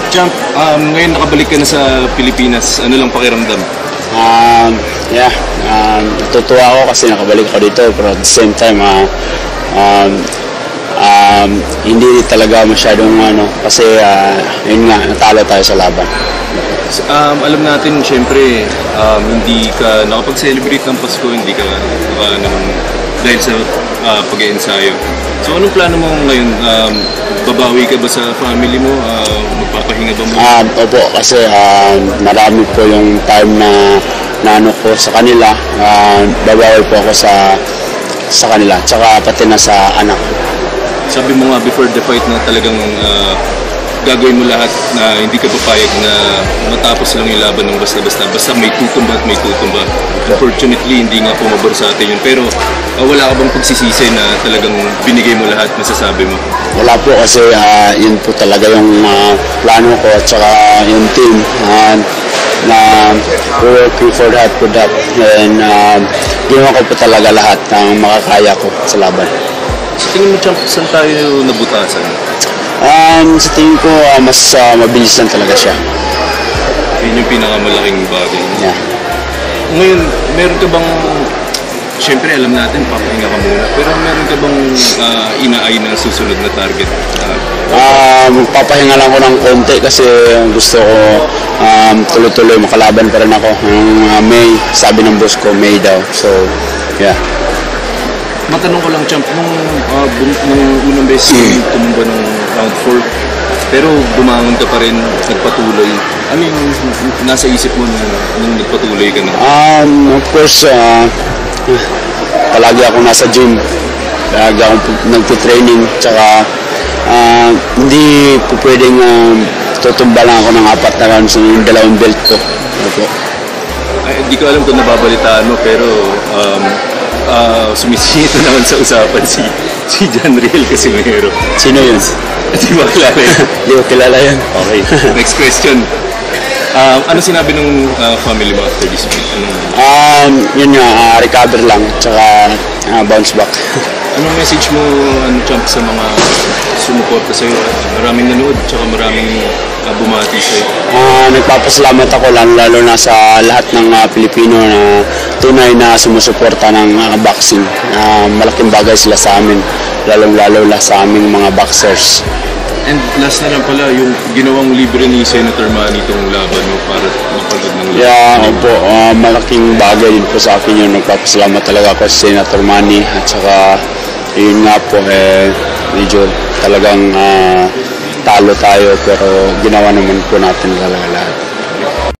Champ, ngayon nakabalik ka na sa Pilipinas. Ano lang pakiramdam? Yeah, natutuwa ako kasi nakabalik ako dito, pero at the same time, hindi talaga masyadong kasi yun nga, natalo tayo sa laban. Alam natin, syempre, hindi ka nakapag-celebrate ng Pasko, hindi ka dahil sa pag-ensayo. So anong plano mo ngayon? Babawi ka ba sa family mo? Magpapahinga ba mo? Opo, kasi marami po yung time na ano ko sa kanila. Babawi po ako sa kanila, tsaka pati na sa anak. Sabi mo nga before the fight na talagang gagawin mo lahat na hindi ka papayag na matapos lang yung laban ng basta-basta. Basta may tutumba at may tutumba. Unfortunately, hindi nga pumabor sa atin yun. Pero wala ka bang pagsisisi na talagang binigay mo lahat, masasabi mo? Wala po kasi yun po talaga yung plano ko at saka yung team na working for that. And ginawa ko po talaga lahat ng makakaya ko sa laban. Sa tingin mo, Champ, saan tayo nabutasan? Sa tingin ko, mas mabilis lang talaga siya. Yun yung pinakamalaking bagay. Yeah. Ngayon, meron ka bang, syempre alam natin, papahinga ka muna, pero meron ka bang inaay na susunod na target? Papahinga lang ko ng konti kasi gusto ko tuloy-tuloy makalaban pa rin ako. May, sabi ng boss ko, May daw. So, yeah. Matanong ko lang, Champ, nung unang beses tumumba ng round 4, pero bumangon ka pa rin, nagpatuloy. Ano yung nasa isip mo nung nagpatuloy ka na? Of course, palagi ako nasa gym. Palagi ako nagpo-training. Tsaka, hindi po pwedeng tutumba lang ako ng 4 na rounds ng 2 belt ko. Hindi ko alam kung nababalitaan mo, pero sumisito naman sa usapan si John Riel Casimero. Sino yun? Hindi mo kilala yun? Hindi ko kilala yun. Okay, next question. Ano sinabi ng family mo after this week? Yun nga, recover lang, tsaka bounce back. Anong message mo, Champ, sa mga sumuporta sa'yo? Maraming nanood, tsaka maraming bumati sa'yo. Nagpapasalamat ako lalo na sa lahat ng Pilipino na tunay na sumusuporta ng boxing. Malaking bagay sila sa amin, lalong-lalo sa aming mga boxers. And last na lang pala, yung ginawang libre ni Senator Manny itong laban mo para mapanood ng laban. Yeah, opo, malaking bagay din po sa akin yun. Nagpapasalamat talaga ako sa Senator Manny at saka yun nga po, medyo talagang talo tayo pero ginawa naman po natin talaga lahat.